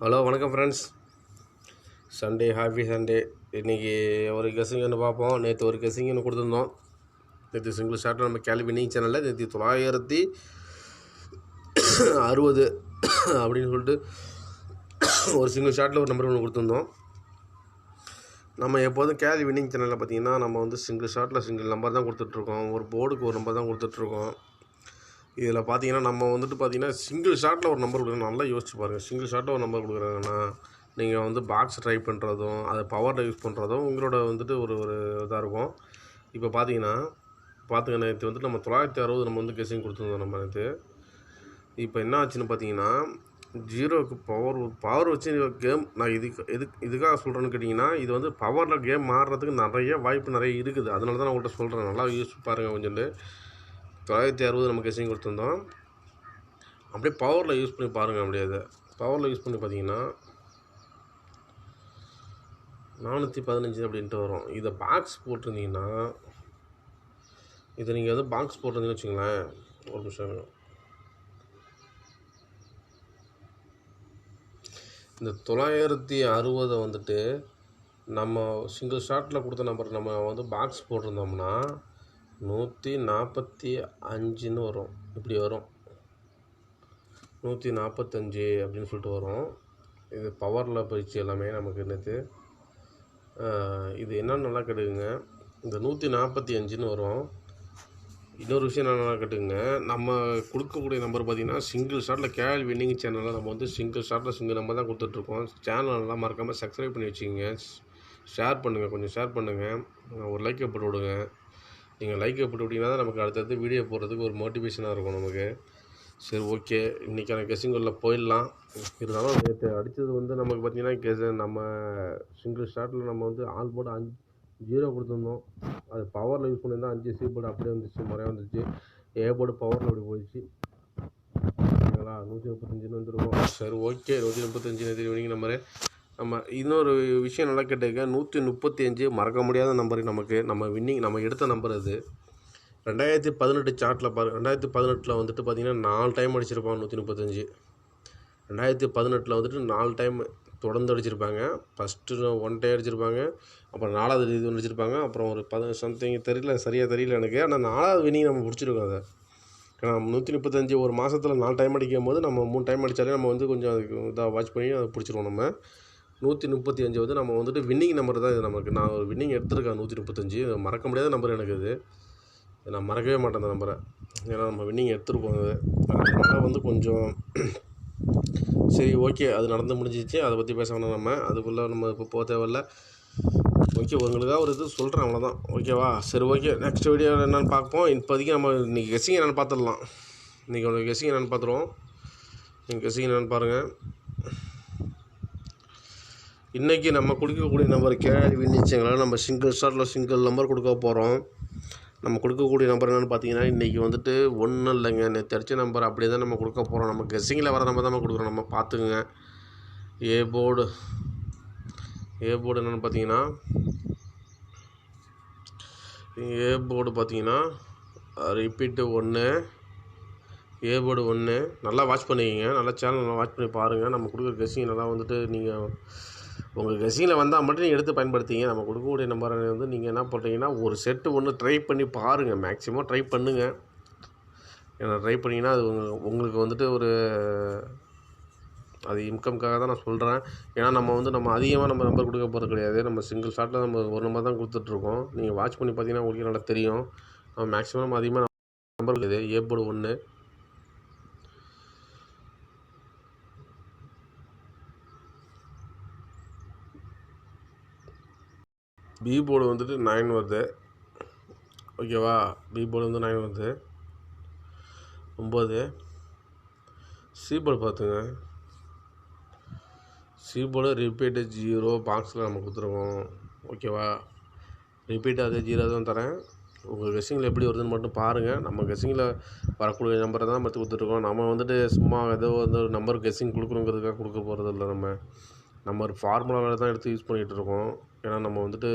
Hello வணக்கம் friends. Sunday happy Sunday. இன்றைக்கி ஒரு கெஸ்ஸிங் ஒன்று பார்ப்போம். நேற்று ஒரு கெஸ்ஸிங் ஒன்று கொடுத்துருந்தோம். நேற்று சிங்கிள் ஷார்ட்டில் நம்ம வின்னிங் சேனலில் நேற்று 960 அப்படின்னு சொல்லிட்டு ஒரு சிங்கிள் ஷார்ட்டில் ஒரு நம்பர் ஒன்று கொடுத்துருந்தோம். நம்ம எப்போதும் வின்னிங் சேனலில் பார்த்திங்கன்னா நம்ம வந்து சிங்கிள் ஷார்ட்டில் சிங்கிள் நம்பர் தான் கொடுத்துட்ருக்கோம். ஒரு போர்டுக்கு ஒரு நம்பர் தான் கொடுத்துட்ருக்கோம். இதில் பார்த்தீங்கன்னா நம்ம வந்துட்டு பார்த்திங்கன்னா சிங்கிள் ஷாட்டில் ஒரு நம்பர் கொடுக்குறோம். நல்லா யோசிச்சு பாருங்கள். சிங்கிள் ஷாட்டில் ஒரு நம்பர் கொடுக்குறாங்கன்னா நீங்கள் வந்து பாக்ஸ் ட்ரை பண்ணுறதும் அதை பவரில் யூஸ் பண்ணுறதும் உங்களோட வந்துட்டு ஒரு இதாக இருக்கும். இப்போ பார்த்துங்க நேற்று வந்துட்டு நம்ம 960 நம்ம வந்து கெஸ்ஸிங் கொடுத்துருந்தோம் நம்ம நேற்று. இப்போ என்ன ஆச்சுன்னு பார்த்தீங்கன்னா 0க்கு பவர் வச்சு கேம் நான் இதுக்காக சொல்கிறேன்னு கேட்டிங்கன்னா இது வந்து பவரில் கேம் மாறுறதுக்கு நிறைய இருக்குது. அதனால தான் நான் உங்கள்கிட்ட சொல்கிறேன். நல்லா யூஸ் பாருங்கள் கொஞ்சோண்டு. 960 நம்ம கெஸ்ஸிங் கொடுத்துருந்தோம். அப்படியே பவரில் யூஸ் பண்ணி பாருங்கள். அப்படியே அதை பவரில் யூஸ் பண்ணி பார்த்தீங்கன்னா 415 அப்படின்ட்டு வரும். இதை பாக்ஸ் போட்டிருந்தீங்கன்னா இதை நீங்கள் வந்து பாக்ஸ் போட்டிருந்தீங்கன்னு வச்சுங்களேன். ஒரு நிமிஷம். இந்த 960 வந்துட்டு நம்ம சிங்கிள் ஷாட்டில் கொடுத்த நம்பர் நம்ம வந்து பாக்ஸ் போட்டிருந்தோம்னா 145 வரும். இப்படி வரும் 145 அப்படின்னு சொல்லிட்டு வரும். இது பவரில் போயிடுச்சு எல்லாமே நமக்கு நேற்று. இது என்னன்னு நல்லா கேட்டுக்குங்க. இந்த 145ன்னு வரும். இன்னொரு விஷயம் நல்லா கேட்டுக்குங்க. நம்ம கொடுக்கக்கூடிய நம்பர் பார்த்திங்கன்னா சிங்கிள் ஷாட்டில் வின்னிங் சேனலில் நம்ம வந்து சிங்கிள் ஷாட்டில் சிங்கிள் நம்பர் தான் கொடுத்துட்ருக்கோம். சேனலெல்லாம் மறக்காமல் சப்ஸ்கிரைப் பண்ணி வச்சுக்கிங்க. ஷேர் பண்ணுங்கள். கொஞ்சம் ஷேர் பண்ணுங்கள். ஒரு லைக்கை போட்டு விடுங்க. நீங்கள் லைக்கை போட்டு விட்டிங்கன்னா தான் நமக்கு அடுத்தடுத்து வீடியோ போடுறதுக்கு ஒரு மோட்டிவேஷனாக இருக்கும் நமக்கு. சரி, ஓகே. இன்றைக்கான கெஸ்ஸிங்குள்ள போயிடலாம். இருந்தாலும் நேற்று அடித்தது வந்து நமக்கு பார்த்திங்கன்னா நம்ம சிங்கிள் ஷாட்டில் நம்ம வந்து ஆல் போர்டு 0 கொடுத்துருந்தோம். அது பவரில் யூஸ் பண்ணியிருந்தால் 5 சி போர்டு அப்படியே வந்துச்சு, முறையாக வந்துச்சு. ஏ போர்டு பவரில் அப்படி போயிடுச்சு. ஓகேங்களா? 135 வந்துருக்கும். சரி, ஓகே. 135 தெரிவிங்க நம்பரு. நம்ம இன்னொரு விஷயம் நல்லா கேட்டுக்க. 135 மறக்க முடியாத நம்பர் நமக்கு. நம்ம வின்னிங் நம்ம எடுத்த நம்பர் அது. 2018 சார்ட்டில் பாருங்கள். 2018 வந்துட்டு பார்த்திங்கன்னா 4 டைம் அடிச்சிருப்பாங்க 135. 2018 வந்துட்டு 4 டைம் தொடர்ந்து அடிச்சிருப்பாங்க. First 1 time அடிச்சிருப்பாங்க. அப்புறம் 4வது இது அடிச்சிருப்பாங்க. அப்புறம் ஒரு சம்திங் சரியாக தெரியல எனக்கு. ஆனால் 4வது வின்னிங் நம்ம பிடிச்சிருக்கோம் அதை. ஏன்னா 135 ஒரு மாதத்தில் 4 டைம் அடிக்கும் போது நம்ம 3 டைம் அடித்தாலே நம்ம வந்து கொஞ்சம் அதுக்கு இதாக வாட்ச் பண்ணி அதை பிடிச்சிருவோம். நம்ம 135 வந்து நம்ம வந்துட்டு வின்னிங் நம்பர் தான் இது நமக்கு. நான் ஒரு வின்னிங் எடுத்திருக்கேன் 135. மறக்க முடியாத நம்பர் எனக்கு இது. நான் மறக்கவே மாட்டேன் அந்த நம்பரை. ஏன்னா நம்ம வின்னிங் எடுத்துருக்கோம். அது அதனால் வந்து கொஞ்சம் சரி, ஓகே. அது நடந்து முடிஞ்சிச்சு. அதை பற்றி பேச வேணாம். நம்ம அதுக்குள்ளே நம்ம இப்போ போக தேவையில்ல. ஓகே, உங்களுக்காக ஒரு இது சொல்கிறேன், அவ்வளோதான். ஓகேவா? சரி, ஓகே. நெக்ஸ்ட் வீடியோவில் என்னென்னு பார்ப்போம். இப்போதைக்கு நம்ம இன்றைக்கி கெஸ்ஸிங் என்னென்னு பார்த்துடலாம். இன்றைக்கி உங்களுக்கு கெஸ்ஸிங் என்னென்னு பார்த்துருவோம். நீங்கள் கெஸ்ஸிங் என்னென்னு பாருங்கள். இன்றைக்கி நம்ம கொடுக்கக்கூடிய நம்பர் வின்னிச்சுங்களா நம்ம சிங்கிள் ஷாட்டில் சிங்கிள் நம்பர் கொடுக்க போகிறோம். நம்ம கொடுக்கக்கூடிய நம்பர் என்னென்னு பார்த்தீங்கன்னா இன்றைக்கி வந்துட்டு ஒன்றும் இல்லைங்க. நேற்று அடித்த நம்பர் அப்படியே தான் நம்ம கொடுக்க போகிறோம். நம்ம கெஸ்ஸிங்கில் வர நம்பர் தான் நம்ம கொடுக்குறோம். நம்ம பார்த்துக்குங்க. ஏ போர்டு என்னென்னு பார்த்தீங்கன்னா ரிப்பீட்டு 1. A board 1. நல்லா வாட்ச் பண்ணிக்கிங்க. நல்லா சேனல் நல்லா வாட்ச் பண்ணி பாருங்கள். நம்ம கொடுக்குற கெஸ்ஸிங் நல்லா வந்துட்டு நீங்கள் உங்கள் கெஸ்ஸிங்கில் வந்தால் மட்டும் நீங்கள் எடுத்து பயன்படுத்திங்க. நம்ம கொடுக்கக்கூடிய நம்பரை வந்து நீங்கள் என்ன பண்ணுறீங்கன்னா ஒரு செட்டு ஒன்று ட்ரை பண்ணி பாருங்கள். மேக்ஸிமம் ட்ரை பண்ணுங்கள். ஏன்னா ட்ரை பண்ணிங்கன்னா அது உங்களுக்கு வந்துட்டு ஒரு அது இன்கம்காக தான் நான் சொல்கிறேன். ஏன்னா நம்ம அதிகமாக நம்ம நம்பர் கொடுக்க போகிறது கிடையாது. நம்ம சிங்கிள் ஷாட்டில் நம்ம ஒரு நம்பர் தான் கொடுத்துட்ருக்கோம். நீங்கள் வாட்ச் பண்ணி பார்த்தீங்கன்னா உங்களுக்கு நல்லா தெரியும். நம்ம மேக்ஸிமம் நம்ம அதிகமாக நம்பர் இருக்குது. A board 1. பி போர்டு வந்துட்டு 9 வருது. ஓகேவா? பி போர்டு வந்து 9 வருது. 9. சி போர்டு பார்த்துங்க. சி போர்டு ரிப்பீட்டு 0 பாக்ஸில் நம்ம கொடுத்துருக்கோம். ஓகேவா? ரிப்பீட்டு அதே 0 தான் தரேன். உங்கள் கெஸ்ஸிங்கில் எப்படி வருதுன்னு மட்டும் பாருங்கள். நம்ம கெஸ்ஸிங்கில் வரக்கூடிய நம்பரை தான் நம்ம கொடுத்துட்ருக்கோம். நம்ம வந்துட்டு சும்மா ஏதோ வந்து ஒரு நம்பர் கெஸ்ஸிங் கொடுக்கணுங்கிறதுக்காக கொடுக்க போகிறது இல்லை. நம்ம ஒரு ஃபார்முலாவில் தான் எடுத்து யூஸ் பண்ணிகிட்டு இருக்கோம். ஏன்னா நம்ம வந்துட்டு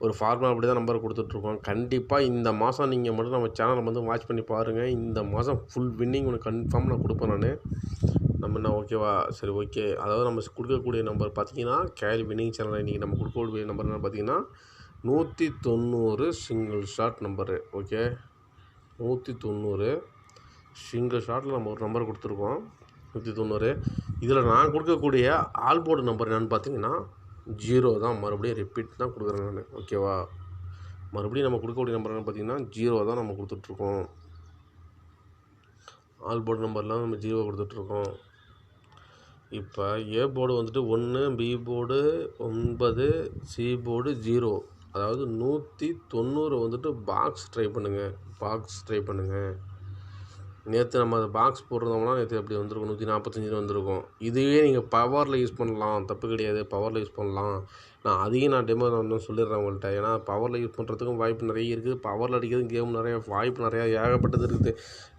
ஒரு ஃபார்முலா அப்படி தான் நம்பர் கொடுத்துட்ருக்கோம். கண்டிப்பாக இந்த மாதம் நீங்கள் மட்டும் நம்ம சேனலை வந்து வாட்ச் பண்ணி பாருங்கள். இந்த மாதம் ஃபுல் வின்னிங் உனக்கு கன்ஃபார்ம் நான் கொடுப்பேன். நான் நம்ம என்ன ஓகேவா? சரி ஓகே. அதாவது நம்ம கொடுக்கக்கூடிய நம்பர் பார்த்தீங்கன்னா கேரி வின்னிங் சேனலில் இன்றைக்கி நம்ம கொடுக்கக்கூடிய நம்பர் என்ன பார்த்தீங்கன்னா 190 single shot number. Okay, 190 single ஷாட்டில் நம்ம ஒரு நம்பர் கொடுத்துருக்கோம் 190. இதில் நான் கொடுக்கக்கூடிய ஆல் போர்டு நம்பர் என்னென்னு பார்த்தீங்கன்னா 0 தான். மறுபடியும் ரிப்பீட் தான் கொடுக்குறேன் நான். ஓகேவா? மறுபடியும் நம்ம கொடுக்கக்கூடிய நம்பர் என்னென்னு பார்த்தீங்கன்னா 0 தான் நம்ம கொடுத்துட்ருக்கோம். ஆல் போர்டு நம்பர்லாம் நம்ம 0 கொடுத்துட்ருக்கோம். இப்போ ஏ போர்டு வந்துட்டு 1, பி போர்டு 9, சி போர்டு 0. அதாவது 190 வந்துட்டு பாக்ஸ் ட்ரை பண்ணுங்கள். நேற்று நம்ம அதை பாக்ஸ் போட்டிருந்தோம்னா நேற்று எப்படி வந்திருக்கும் 145 வந்திருக்கும். இதுவே நீங்கள் பவரில் யூஸ் பண்ணலாம், தப்பு கிடையாது. பவரில் யூஸ் பண்ணலாம். நான் அதையும் நான் டெமோ நான் சொல்லிடுறேன் உங்கள்கிட்ட. ஏன்னா பவரில் யூஸ் பண்ணுறதுக்கும் வாய்ப்பு நிறைய இருக்குது. பவரில் அடிக்கிறதுக்கும் கேம் நிறைய வாய்ப்பு நிறையா ஏகப்பட்டது இருக்குது.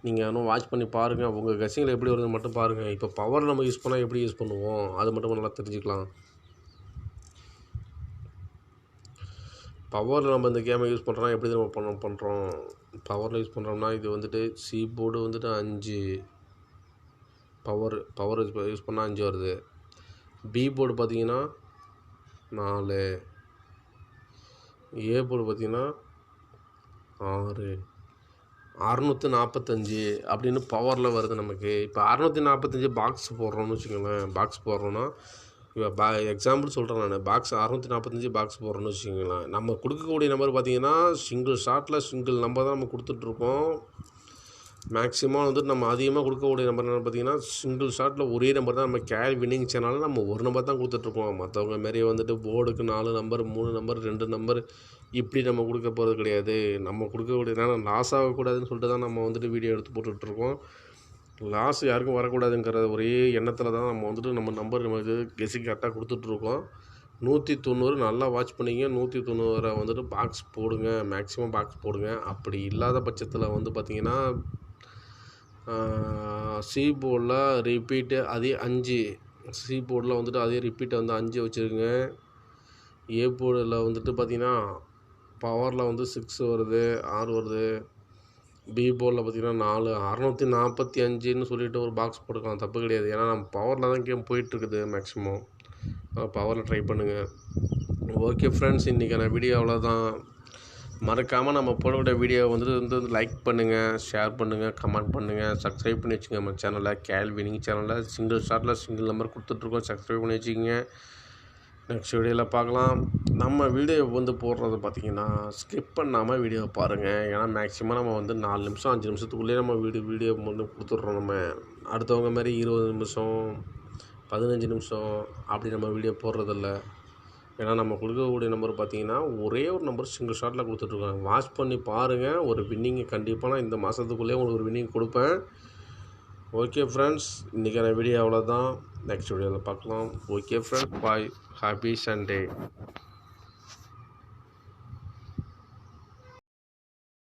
நீங்கள் இன்னும் வாட்ச் பண்ணி பாருங்கள். உங்கள் கசிங்கில் எப்படி வருதுன்னு மட்டும் பாருங்கள். இப்போ பவரில் நம்ம யூஸ் பண்ணால் எப்படி யூஸ் பண்ணுவோம் அது மட்டும் நல்லா தெரிஞ்சுக்கலாம். பவரில் நம்ம இந்த கேமை யூஸ் பண்ணுறோன்னா எப்படி நம்ம பண்ணுறோம். பவரில் யூஸ் பண்ணுறோம்னா இது வந்துட்டு சி போர்டு வந்துட்டு 5 பவர் யூஸ் பண்ணால் 5 வருது. பி போர்டு பார்த்தீங்கன்னா 4, ஏ போர்டு பார்த்தீங்கன்னா 6, 645 அப்படின்னு பவரில் வருது நமக்கு. இப்போ 645 பாக்ஸ் போடுறோம்னு வச்சுக்கோங்களேன். பாக்ஸ் போடுறோன்னா இப்போ எக்ஸாம்பிள் சொல்கிறேன் நான். பாக்ஸ் 645 பாக்ஸ் போடுறோன்னு வச்சுக்கோங்களேன். நம்ம கொடுக்கக்கூடிய நம்பர் பார்த்தீங்கன்னா சிங்கிள் ஷாட்டில் சிங்கிள் நம்பர் தான் நம்ம கொடுத்துட்ருக்கோம். மேக்ஸிமம் வந்துட்டு நம்ம அதிகமாக கொடுக்கக்கூடிய நம்பர் என்னென்னு பார்த்தீங்கன்னா சிங்கிள் ஷாட்டில் ஒரே நம்பர் தான். நம்ம கேரி வின்னிங் சேனலில் நம்ம ஒரு நம்பர் தான் கொடுத்துட்ருக்கோம். மற்றவங்க மாரி வந்துட்டு போர்டுக்கு 4 நம்பர் 3 நம்பர் 2 நம்பர் இப்படி நம்ம கொடுக்க போகிறது கிடையாது. நம்ம கொடுக்கக்கூடிய நேரம் லாஸ் ஆகக்கூடாதுன்னு சொல்லிட்டு தான் நம்ம வந்துட்டு வீடியோ எடுத்து போட்டுட்ருக்கோம். லாஸ் யாருக்கும் வரக்கூடாதுங்கிற ஒரே எண்ணத்தில் தான் நம்ம வந்துட்டு நம்ம நம்பர் நம்ம இது கெஸிங் கரெக்டாக கொடுத்துட்ருக்கோம். 190 நல்லா வாட்ச் பண்ணிங்க. 190 வந்துட்டு பாக்ஸ் போடுங்க, மேக்ஸிமம் பாக்ஸ் போடுங்க. அப்படி இல்லாத பட்சத்தில் வந்து பார்த்திங்கன்னா சி போர்டில் ரிப்பீட்டு அதே 5, சி போர்டில் வந்துட்டு அதே ரிப்பீட்டை வந்து 5 வச்சுருங்க. ஏ போர்டில் வந்துட்டு பார்த்திங்கன்னா பவரில் வந்து 6 வருது, 6 வருது. பி போர்டில் பார்த்திங்கன்னா 4, 645ன்னு சொல்லிட்டு ஒரு பாக்ஸ் போட்டுக்கலாம், தப்பு கிடையாது. ஏன்னா நம்ம பவரில் தான் கேம் போயிட்டுருக்குது மேக்ஸிமம். பவரில் ட்ரை பண்ணுங்கள். ஓகே ஃப்ரெண்ட்ஸ், இன்றைக்கான வீடியோ அவ்வளோதான். மறக்காமல் நம்ம போடக்கூடிய வீடியோ வந்துட்டு லைக் பண்ணுங்கள், ஷேர் பண்ணுங்கள், கமெண்ட் பண்ணுங்கள், சப்ஸ்கிரைப் பண்ணி வச்சுங்க நம்ம சேனலை. கேரி வின்னிங் சேனலில் சிங்கிள் ஷாட்டில் சிங்கிள் நம்பர் கொடுத்துட்ருக்கோம். சப்ஸ்கிரைப் பண்ணி வச்சுக்கிங்க. நெக்ஸ்ட் வீடியோவில் பார்க்கலாம். நம்ம வீடியோ வந்து போடுறது பார்த்திங்கன்னா ஸ்கிப் பண்ணாமல் வீடியோ பாருங்கள். ஏன்னா மேக்ஸிமம் நம்ம வந்து 4 நிமிஷம் 5 நிமிஷத்துக்குள்ளேயே நம்ம வீடியோ வந்து கொடுத்துட்றோம். நம்ம அடுத்தவங்க மாதிரி 20 நிமிஷம் 15 நிமிஷம் அப்படி நம்ம வீடியோ போடுறதில்ல. ஏன்னா நம்ம கொடுக்கக்கூடிய நம்பர் பார்த்திங்கன்னா ஒரே ஒரு நம்பர் சிங்கிள் ஷாட்டில் கொடுத்துட்ருக்காங்க. வாட்ச் பண்ணி பாருங்கள். ஒரு வின்னிங்கு கண்டிப்பாக நான் இந்த மாதத்துக்குள்ளேயே உங்களுக்கு ஒரு வின்னிங் கொடுப்பேன். ஓகே ஃப்ரெண்ட்ஸ், இன்றைக்கான வீடியோ அவ்வளோதான். நெக்ஸ்ட் வீடியோவில் பார்க்கலாம். Okay friends, bye. Happy Sunday.